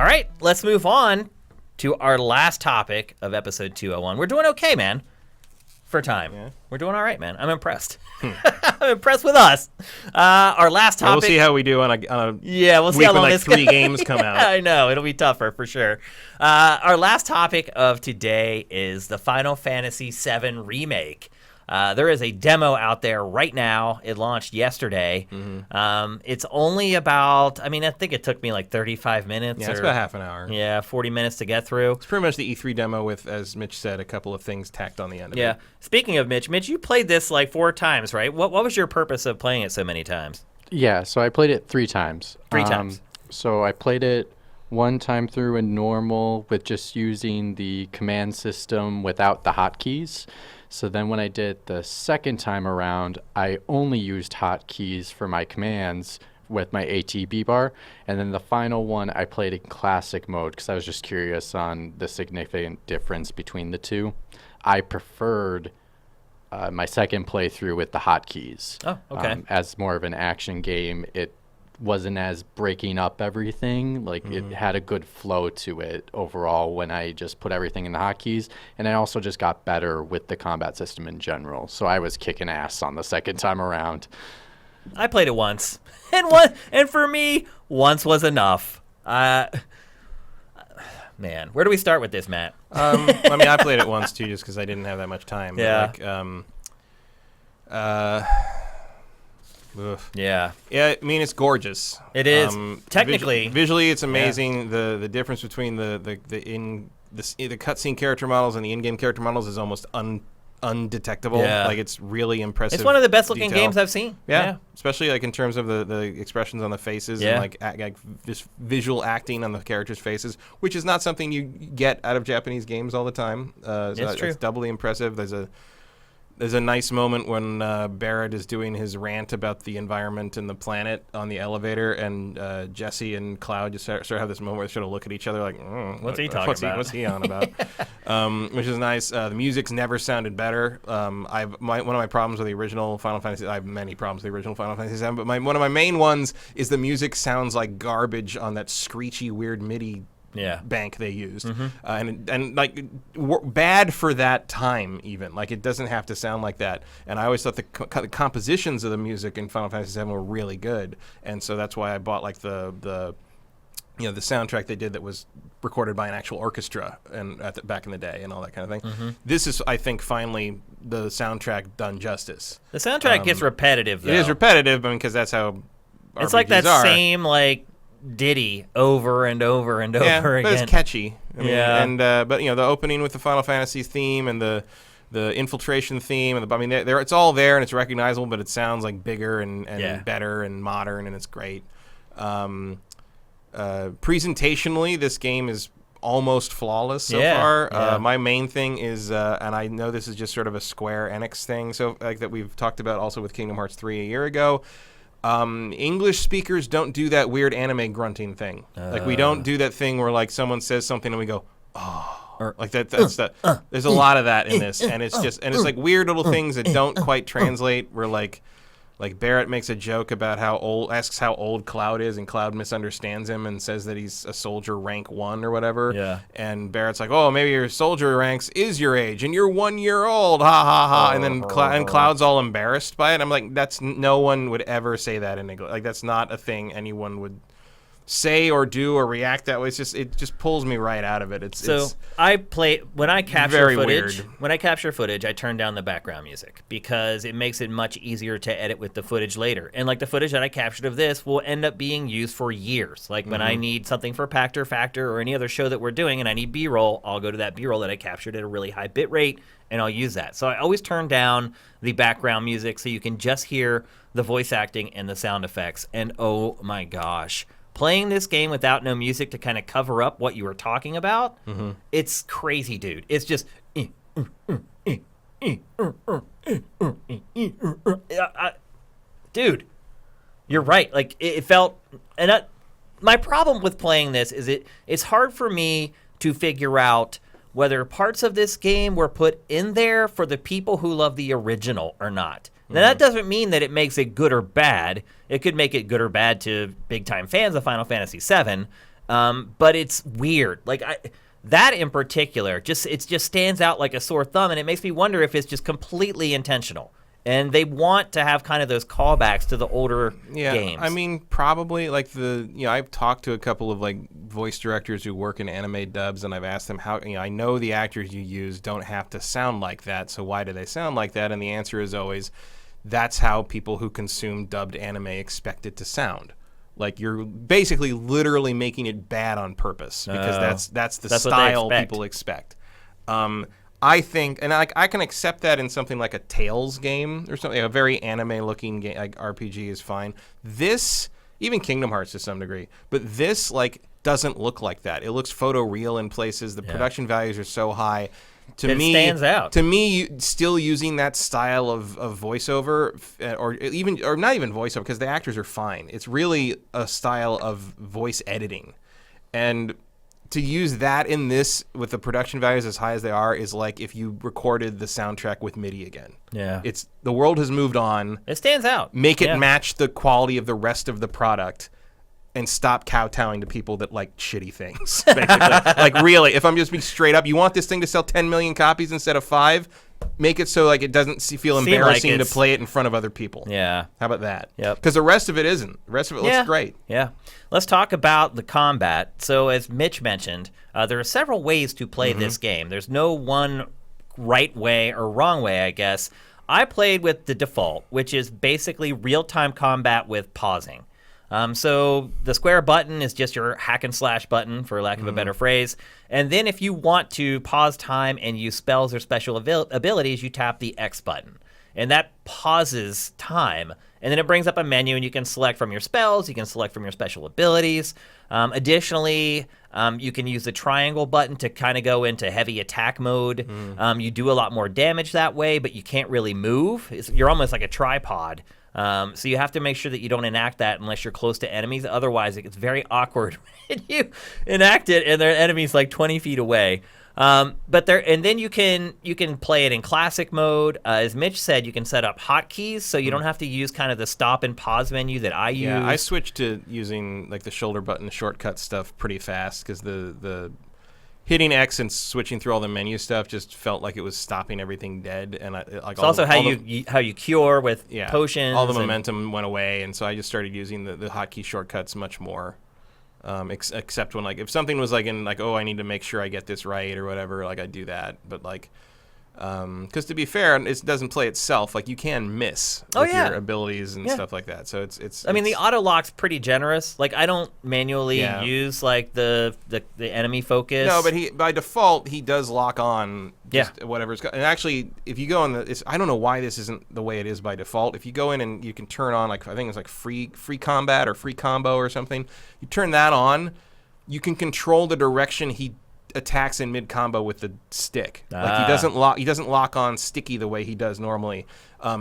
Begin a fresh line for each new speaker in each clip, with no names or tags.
All right, let's move on to our last topic of episode 201. We're doing okay, man. For time. Yeah. We're doing all right, man. I'm impressed. I'm impressed with us. Our last topic.
We'll see how we do on a
we'll see
week
how long
when
this
3 games come out.
I know. It'll be tougher for sure. Our last topic of today is the Final Fantasy VII Remake. There is a demo out there right now. It launched yesterday. Mm-hmm. It's only about, I think it took me like 35 minutes.
Yeah, it's about half an hour.
Yeah, 40 minutes to get through.
It's pretty much the E3 demo with, as Mitch said, a couple of things tacked on the end of it.
Yeah. Speaking of Mitch, you played this like 4 times, right? What was your purpose of playing it so many times?
Yeah, so I played it 3 times.
3 times.
So I played it 1 time through in normal with just using the command system without the hotkeys. So then when I did the second time around, I only used hotkeys for my commands with my ATB bar. And then the final one, I played in classic mode because I was just curious on the significant difference between the two. I preferred my second playthrough with the hotkeys.
Oh, okay.
As more of an action game, it wasn't as breaking up everything. Like it had a good flow to it overall when I just put everything in the hotkeys. And I also just got better with the combat system in general. So I was kicking ass on the second time around.
I played it once. And for me, once was enough. Man, where do we start with this, Matt?
I played it once too just because I didn't have that much time.
Yeah.
Yeah, it's gorgeous.
It is. Technically,
visually, it's amazing. Yeah. The difference between the cutscene character models and the in-game character models is almost undetectable. Yeah. Like it's really impressive.
It's one of the best looking games I've seen.
Yeah. Especially like in terms of the expressions on the faces and like just visual acting on the characters' faces, which is not something you get out of Japanese games all the time.
It's true.
It's doubly impressive. There's a nice moment when Barrett is doing his rant about the environment and the planet on the elevator, and Jesse and Cloud just sort of have this moment where they sort of look at each other like,
what's he talking about?
What's he on about? Which is nice. The music's never sounded better. One of my problems with the original Final Fantasy, I have many problems with the original Final Fantasy VII, but one of my main ones is the music sounds like garbage on that screechy, weird MIDI bank they used, and like bad for that time. Even like it doesn't have to sound like that. And I always thought the compositions of the music in Final Fantasy VII were really good, and so that's why I bought like the soundtrack they did that was recorded by an actual orchestra and back in the day and all that kind of thing. This is, I think, finally the soundtrack done justice.
The soundtrack gets repetitive, though.
It is repetitive, because that's how
it's
RPGs
like that
are.
same like ditty over and over and over again.
But it's catchy.
But
the opening with the Final Fantasy theme and the infiltration theme and it's all there and it's recognizable, but it sounds like bigger and better and modern, and it's great. Presentationally, this game is almost flawless so far. My main thing is, and I know this is just sort of a Square Enix thing, so like that we've talked about also with Kingdom Hearts 3 a year ago. English speakers don't do that weird anime grunting thing. Like we don't do that thing where like someone says something and we go, oh, or like that. There's a lot of that in this, and it's just it's like weird little things that don't quite translate. Where like Barrett makes a joke about asks how old Cloud is, and Cloud misunderstands him and says that he's a soldier rank 1 or whatever.
Yeah.
And Barrett's like, oh, maybe your soldier ranks is your age, and you're 1 year old, ha ha ha. And then Cloud's all embarrassed by it. I'm like, no one would ever say that in English. Like that's not a thing anyone would say or do or react that way. It just pulls me right out of it.
When I capture footage.
Weird.
When I capture footage, I turn down the background music because it makes it much easier to edit with the footage later. And like the footage that I captured of this will end up being used for years. Like when I need something for Pact Factor or any other show that we're doing and I need B-roll, I'll go to that B-roll that I captured at a really high bit rate and I'll use that. So I always turn down the background music so you can just hear the voice acting and the sound effects. And oh my gosh, playing this game without no music to kind of cover up what you were talking about, it's crazy, dude. It's just... Dude, you're right. Like, it felt... And my problem with playing this is it's hard for me to figure out whether parts of this game were put in there for the people who love the original or not. Now, that doesn't mean that it makes it good or bad. It could make it good or bad to big-time fans of Final Fantasy VII. but it's weird. Like that in particular, it just stands out like a sore thumb, and it makes me wonder if it's just completely intentional. And they want to have kind of those callbacks to the older games.
I mean, probably like I've talked to a couple of like voice directors who work in anime dubs, and I've asked them how, I know the actors you use don't have to sound like that, so why do they sound like that? And the answer is always, that's how people who consume dubbed anime expect it to sound. Like you're basically literally making it bad on purpose because that's the style people expect. I think, and I can accept that in something like a Tales game or something, a very anime-looking game, like RPG is fine. This, even Kingdom Hearts to some degree, but this like doesn't look like that. It looks photoreal in places. The production values are so high. To me,
stands out.
To me, still using that style of voiceover, or not even voiceover, because the actors are fine. It's really a style of voice editing, and to use that in this with the production values as high as they are is like if you recorded the soundtrack with MIDI again.
Yeah.
It's the world has moved on.
It stands out.
Make it match the quality of the rest of the product and stop kowtowing to people that like shitty things. Basically. Like really, if I'm just being straight up, you want this thing to sell 10 million copies instead of 5? Make it so like it doesn't feel embarrassing to play it in front of other people.
Yeah.
How about that?
Yep.
Because the rest of it isn't. The rest of it looks great.
Yeah. Let's talk about the combat. So as Mitch mentioned, there are several ways to play this game. There's no one right way or wrong way, I guess. I played with the default, which is basically real-time combat with pausing. So the square button is just your hack and slash button, for lack of a better phrase. And then if you want to pause time and use spells or special abilities, you tap the X button. And that pauses time. And then it brings up a menu, and you can select from your spells. You can select from your special abilities. Additionally, you can use the triangle button to kind of go into heavy attack mode. You do a lot more damage that way, but you can't really move. You're almost like a tripod. So you have to make sure that you don't enact that unless you're close to enemies. Otherwise, it gets very awkward when you enact it and there are enemies like 20 feet away. And then you can play it in classic mode. As Mitch said, you can set up hotkeys, so you don't have to use kind of the stop and pause menu that I use.
Yeah, I switched to using like the shoulder button shortcut stuff pretty fast because the hitting X and switching through all the menu stuff just felt like it was stopping everything dead. And
it's also how you cure with potions.
All the momentum went away, and so I just started using the hotkey shortcuts much more. Except when like if something was like in like, oh, I need to make sure I get this right or whatever, like I do that. But like because to be fair, it doesn't play itself. Like you can miss with your abilities and stuff like that. So it's.
I mean, the auto lock's pretty generous. Like I don't manually use like the enemy focus.
No, but by default he does lock on. Whatever's and actually, if you go in I don't know why this isn't the way it is by default. If you go in and you can turn on like I think it's like free combat or free combo or something. You turn that on, you can control the direction he attacks in mid combo with the stick. Like he doesn't lock on sticky the way he does normally.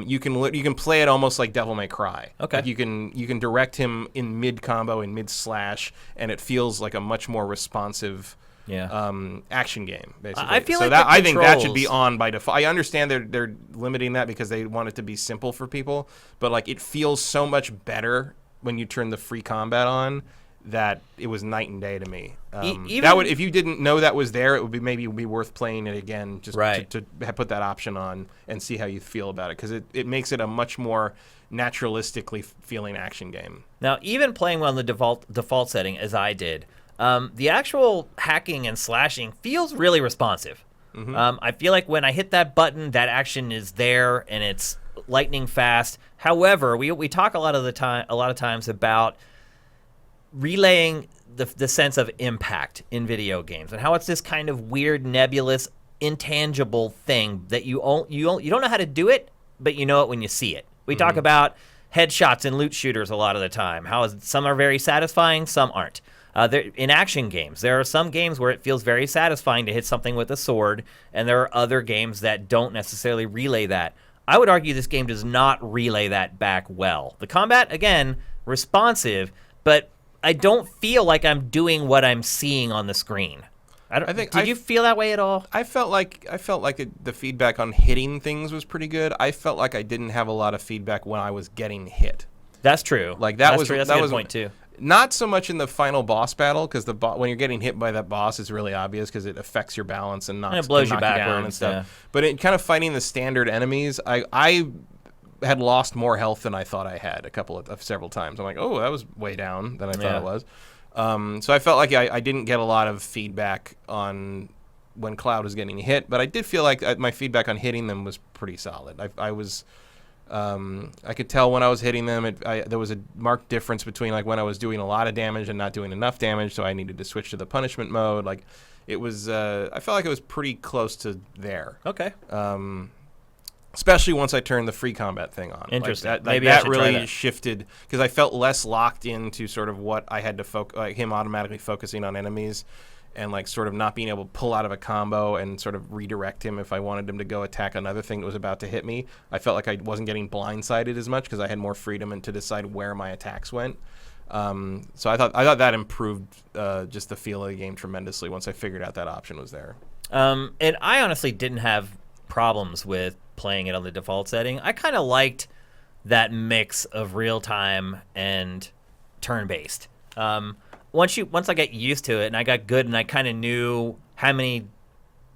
You can play it almost like Devil May Cry.
Okay.
Like you can direct him in mid combo and mid slash, and it feels like a much more responsive action game. Basically,
I feel
so
like
that I think that should be on by default. I understand they're limiting that because they want it to be simple for people, but like it feels so much better when you turn the free combat on. That it was night and day to me. That would, if you didn't know that was there, it would be worth playing it again just to put that option on and see how you feel about it because it makes it a much more naturalistically feeling action game.
Now, even playing on the default setting as I did, the actual hacking and slashing feels really responsive. I feel like when I hit that button, that action is there and it's lightning fast. However, we talk a lot of times about relaying the sense of impact in video games and how it's this kind of weird, nebulous, intangible thing that you don't know how to do it, but you know it when you see it. We talk about headshots in loot shooters a lot of the time. Some are very satisfying, some aren't. In action games, there are some games where it feels very satisfying to hit something with a sword, and there are other games that don't necessarily relay that. I would argue this game does not relay that back well. The combat, again, responsive, but I don't feel like I'm doing what I'm seeing on the screen. Did you feel that way at all?
I felt like the feedback on hitting things was pretty good. I felt like I didn't have a lot of feedback when I was getting hit.
That's true.
Like that's
a good point too.
Not so much in the final boss battle, because when you're getting hit by that boss, it's really obvious because it affects your balance and
it blows you
can knock
backwards
down and stuff.
Yeah.
But in kind of fighting the standard enemies, I had lost more health than I thought I had several times. I'm like, oh, that was way down than I thought it was. So I felt like I didn't get a lot of feedback on when Cloud was getting hit, but I did feel like my feedback on hitting them was pretty solid. I could tell when I was hitting them. There was a marked difference between like when I was doing a lot of damage and not doing enough damage, so I needed to switch to the punishment mode. Like it was, I felt like it was pretty close to there.
Okay.
Especially once I turned the free combat thing on.
Interesting.
Maybe that really shifted because I felt less locked into sort of what I had to focus, like him automatically focusing on enemies. And like sort of not being able to pull out of a combo and sort of redirect him if I wanted him to go attack another thing that was about to hit me. I felt like I wasn't getting blindsided as much because I had more freedom and to decide where my attacks went. So I thought that improved just the feel of the game tremendously once I figured out that option was there.
And I honestly didn't have problems with playing it on the default setting. I kind of liked that mix of real time and turn based. Once I got used to it and I got good and I kind of knew how many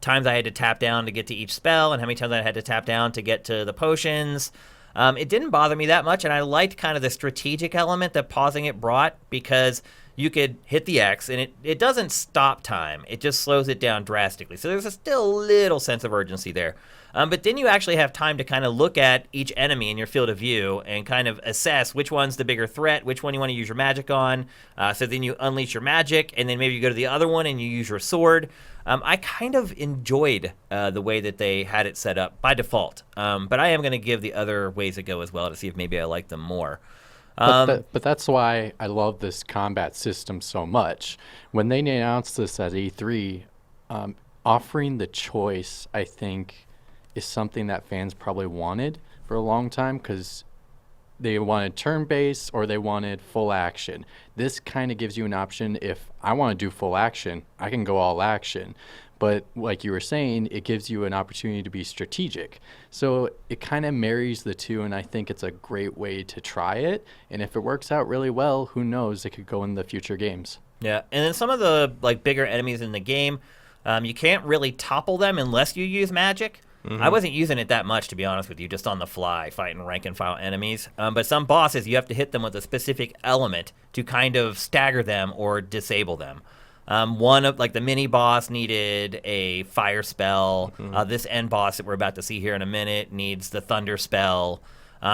times I had to tap down to get to each spell and how many times I had to tap down to get to the potions, it didn't bother me that much. And I liked kind of the strategic element that pausing it brought because you could hit the X and it doesn't stop time. It just slows it down drastically. So there's still a little sense of urgency there. But then you actually have time to kind of look at each enemy in your field of view and kind of assess which one's the bigger threat, which one you want to use your magic on. So then you unleash your magic, and then maybe you go to the other one and you use your sword. I kind of enjoyed the way that they had it set up by default. But I am going to give the other ways a go as well to see if maybe I like them more.
But that's why I love this combat system so much. When they announced this at E3, offering the choice, I think, is something that fans probably wanted for a long time because they wanted turn-based or they wanted full action. This kind of gives you an option. If I want to do full action, I can go all action. But like you were saying, it gives you an opportunity to be strategic. So it kind of marries the two, and I think it's a great way to try it. And if it works out really well, who knows? It could go in the future games.
Yeah, and then some of the like bigger enemies in the game, you can't really topple them unless you use magic. Mm-hmm. I wasn't using it that much, to be honest with you, just on the fly, fighting rank and file enemies. But some bosses, you have to hit them with a specific element to kind of stagger them or disable them. One of, like, the mini boss needed a fire spell. Mm-hmm. This end boss that we're about to see here in a minute needs the thunder spell.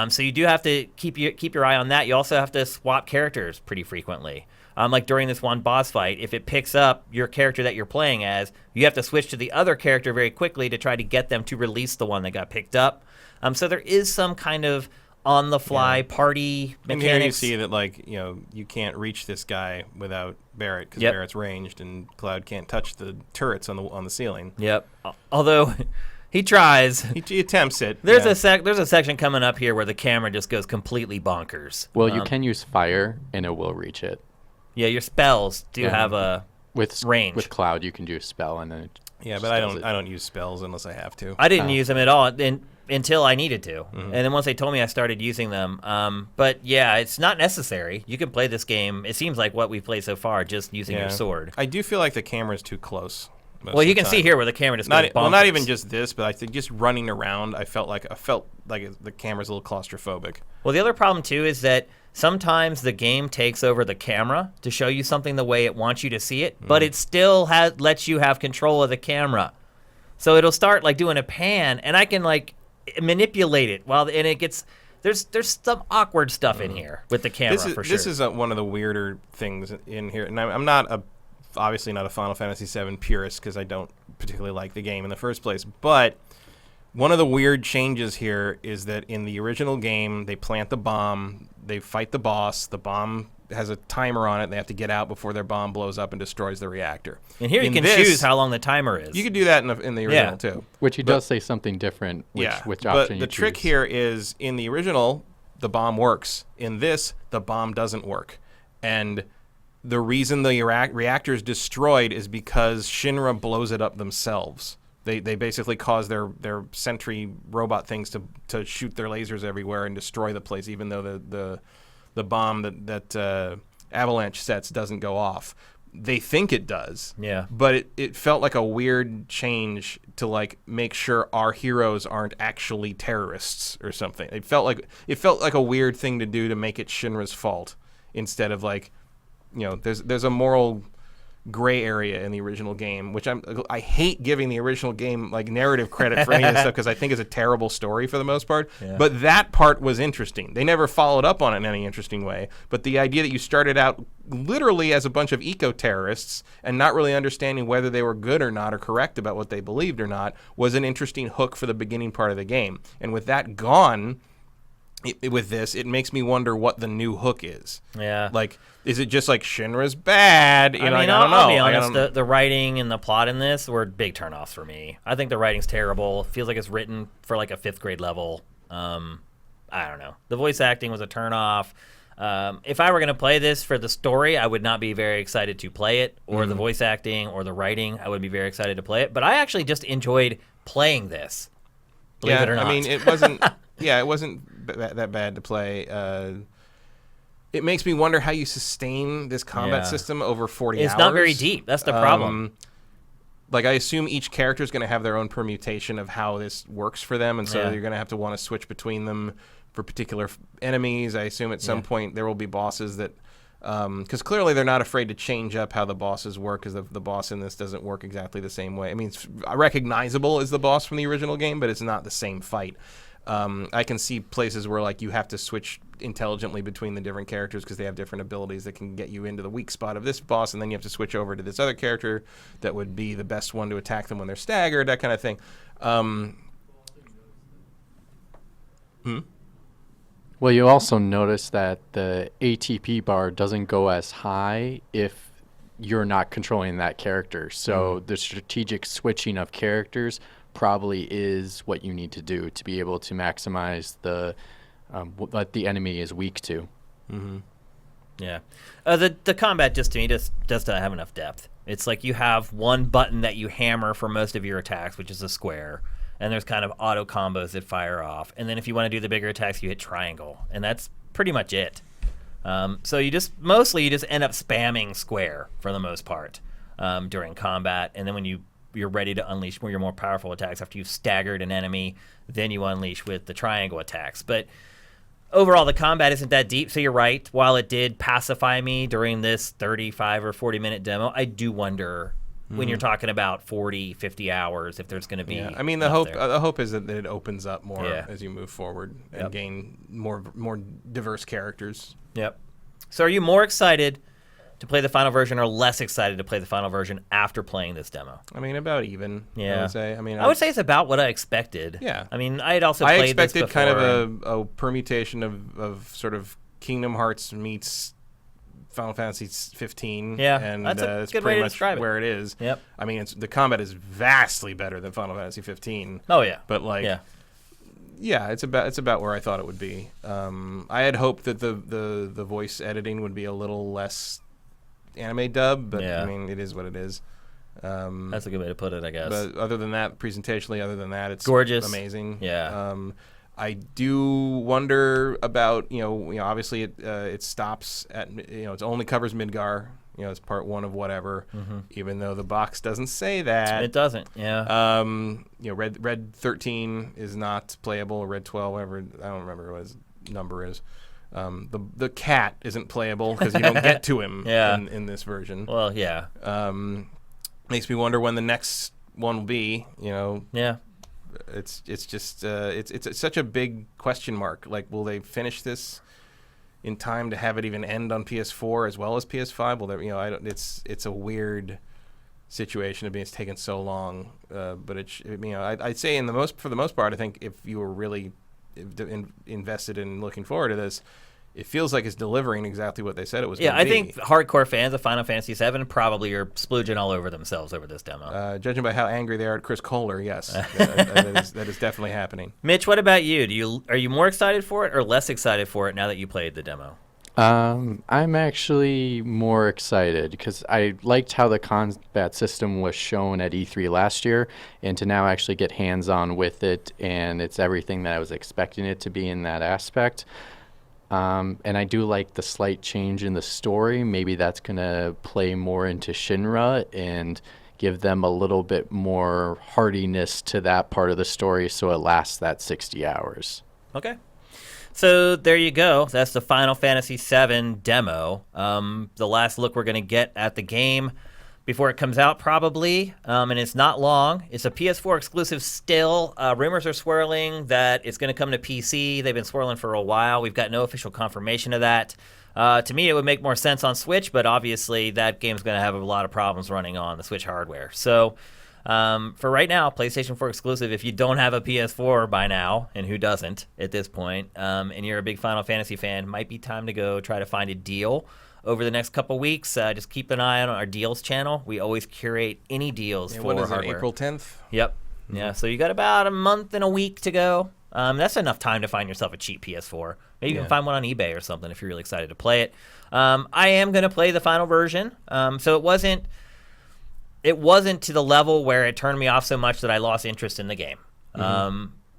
So you do have to keep your eye on that. You also have to swap characters pretty frequently. Like during this one boss fight, if it picks up your character that you're playing as, you have to switch to the other character very quickly to try to get them to release the one that got picked up. So there is some kind of on-the-fly party mechanics.
And here you see that, like, you can't reach this guy without Barrett because Barrett's ranged, and Cloud can't touch the turrets on the ceiling.
Yep. Although he tries.
He attempts it.
There's a section coming up here where the camera just goes completely bonkers.
Well, you can use fire, and it will reach it.
Yeah, your spells do have a range.
With Cloud, you can do a spell, and then
but I don't use spells unless I have to.
I didn't use them at all until I needed to, and then once they told me, I started using them. But yeah, it's not necessary. You can play this game. It seems like what we've played so far, just using your sword.
I do feel like the camera's too close.
Well, you can see here where the camera just goes bonkers.
Well, not even just this, but I think just running around, I felt like the camera's a little claustrophobic.
Well, the other problem too is that sometimes the game takes over the camera to show you something the way it wants you to see it, but it still lets you have control of the camera. So it'll start like doing a pan, and I can like manipulate it and it gets. There's some awkward stuff in here with the camera for sure.
This is one of the weirder things in here, and I'm obviously not a Final Fantasy VII purist because I don't particularly like the game in the first place, but one of the weird changes here is that in the original game, they plant the bomb, they fight the boss, the bomb has a timer on it, and they have to get out before their bomb blows up and destroys the reactor.
And here you can choose how long the timer is.
You could do that in the original too.
Which he does say something different, which option
but
you
the
choose.
trick here is, in the original, the bomb works. In this, the bomb doesn't work. And the reason the reactor is destroyed is because Shinra blows it up themselves. They basically cause their sentry robot things to shoot their lasers everywhere and destroy the place, even though the bomb that avalanche sets doesn't go off. They think it does.
Yeah.
But it felt like a weird change to like make sure our heroes aren't actually terrorists or something. It felt like a weird thing to do to make it Shinra's fault instead of like, there's a moral gray area in the original game, which I hate giving the original game like narrative credit for any of this stuff because I think it's a terrible story for the most part.
Yeah.
But that part was interesting. They never followed up on it in any interesting way. But the idea that you started out literally as a bunch of eco-terrorists and not really understanding whether they were good or not or correct about what they believed or not was an interesting hook for the beginning part of the game. And with that gone, with this, it makes me wonder what the new hook is.
Yeah.
Like, is it just like Shinra's bad? I don't know.
I'll be honest. The writing and the plot in this were big turnoffs for me. I think the writing's terrible. It feels like it's written for like a 5th grade level. I don't know. The voice acting was a turnoff. If I were going to play this for the story, I would not be very excited to play it, or the voice acting, or the writing. I would be very excited to play it. But I actually just enjoyed playing this. Believe it or not.
I mean, it wasn't. It wasn't that bad to play. It makes me wonder how you sustain this combat system over 40 hours.
It's not very deep. That's the problem.
Like, I assume each character is going to have their own permutation of how this works for them, and so you're going to have to want to switch between them for particular enemies. I assume at some point there will be bosses that... Because clearly they're not afraid to change up how the bosses work, because the boss in this doesn't work exactly the same way. I mean, it's recognizable as the boss from the original game, but it's not the same fight. I can see places where like you have to switch intelligently between the different characters because they have different abilities that can get you into the weak spot of this boss, and then you have to switch over to this other character that would be the best one to attack them when they're staggered, that kind of thing.
Well, you also notice that the ATP bar doesn't go as high if you're not controlling that character. So the strategic switching of characters probably is what you need to do to be able to maximize the what the enemy is weak to.
Yeah. The combat just to me just doesn't have enough depth. It's like you have one button that you hammer for most of your attacks, which is a square. And there's kind of auto combos that fire off. And then if you want to do the bigger attacks, you hit triangle. And that's pretty much it. So you just end up spamming square for the most part during combat. And then when you're ready to unleash your more powerful attacks after you've staggered an enemy, then you unleash with the triangle attacks. But overall, the combat isn't that deep. So you're right. While it did pacify me during this 35 or 40-minute demo, I do wonder... when you're talking about 40, 50 hours, if there's going to be...
I mean, the hope is that it opens up more as you move forward and gain more diverse characters.
Yep. So are you more excited to play the final version or less excited to play the final version after playing this demo?
I mean, about even,
yeah.
I would say.
I would say it's about what I expected.
Yeah.
I mean, I had also played this before.
I expected kind of a permutation of sort of Kingdom Hearts meets... Final Fantasy 15.
Yeah,
and
that's a
it's
good
pretty
way to
much
describe it.
where it is.
Yep.
I mean, the combat is vastly better than Final Fantasy 15.
Oh yeah.
But like, it's about where I thought it would be. I had hoped that the voice editing would be a little less anime dub, but I mean, it is what it is.
That's a good way to put it, I guess.
But other than that, presentationally, it's
gorgeous,
amazing.
Yeah.
I do wonder about obviously it stops at it only covers Midgar, it's part 1 of whatever, even though the box doesn't say that.
It doesn't. Yeah.
Red 13 is not playable, or Red 12, whatever, I don't remember what his number is. The cat isn't playable because you don't get to him in this version.
Well, yeah.
Makes me wonder when the next one will be.
Yeah.
It's just it's such a big question mark. Like, will they finish this in time to have it even end on PS4 as well as PS5? Well, it's a weird situation to be. It's taken so long, but I'd say for the most part, I think if you were really invested in looking forward to this, it feels like it's delivering exactly what they said it was going to be.
Yeah, I think hardcore fans of Final Fantasy VII probably are splooging all over themselves over this demo.
Judging by how angry they are at Chris Kohler, yes. that is definitely happening.
Mitch, what about you? Are you more excited for it or less excited for it now that you played the demo?
I'm actually more excited because I liked how the combat system was shown at E3 last year, and to now actually get hands-on with it, and it's everything that I was expecting it to be in that aspect. And I do like the slight change in the story. Maybe that's going to play more into Shinra and give them a little bit more hardiness to that part of the story so it lasts that 60 hours.
Okay. So there you go. That's the Final Fantasy VII demo. The last look we're going to get at the game before it comes out, probably. And it's not long. It's a PS4 exclusive still. Rumors are swirling that it's going to come to PC. They've been swirling for a while. We've got no official confirmation of that. To me, it would make more sense on Switch, but obviously that game's going to have a lot of problems running on the Switch hardware. So for right now, PlayStation 4 exclusive, if you don't have a PS4 by now, and who doesn't at this point, and you're a big Final Fantasy fan, might be time to go try to find a deal over the next couple weeks. Just keep an eye on our deals channel. We always curate any deals for
what is
hardware.
it, April 10th?
Yep. Yeah, so you got about a month and a week to go. That's enough time to find yourself a cheap PS4. Maybe you can find one on eBay or something if you're really excited to play it. I am going to play the final version. So it wasn't to the level where it turned me off so much that I lost interest in the game.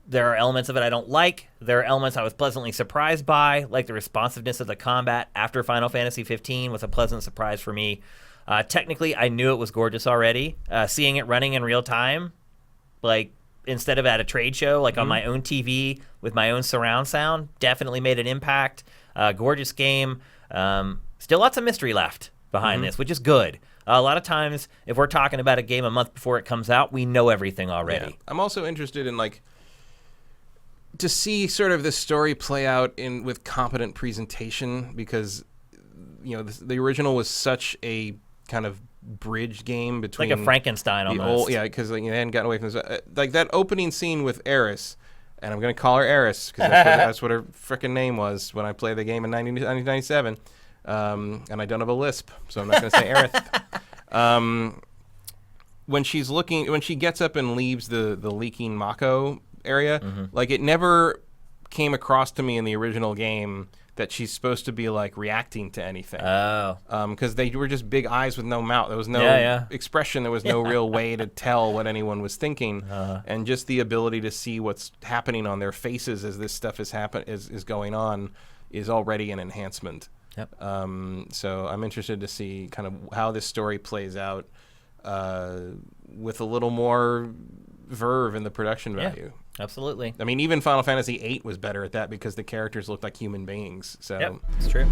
There are elements of it I don't like. There are elements I was pleasantly surprised by, like the responsiveness of the combat after Final Fantasy 15 was a pleasant surprise for me. Technically, I knew it was gorgeous already. Seeing it running in real time, like instead of at a trade show, like on my own TV with my own surround sound, definitely made an impact. Gorgeous game. Still lots of mystery left behind this, which is good. A lot of times, if we're talking about a game a month before it comes out, we know everything already.
Yeah. I'm also interested in to see sort of this story play out with competent presentation, because the original was such a kind of bridge game between
like a Frankenstein almost.
Because they hadn't gotten away from this. Like that opening scene with Eris, and I'm going to call her Eris because that's what her frickin' name was when I played the game in 1997. And I don't have a lisp, so I'm not going to say Aerith. When she gets up and leaves the leaking Mako area, it never came across to me in the original game that she's supposed to be reacting to anything.
Oh.
Because they were just big eyes with no mouth. There was no expression. There was no real way to tell what anyone was thinking. And just the ability to see what's happening on their faces as this stuff is going on is already an enhancement.
Yep.
So I'm interested to see kind of how this story plays out with a little more verve in the production value.
Absolutely.
I mean, even Final Fantasy VIII was better at that because the characters looked like human beings. So
yep, it's true.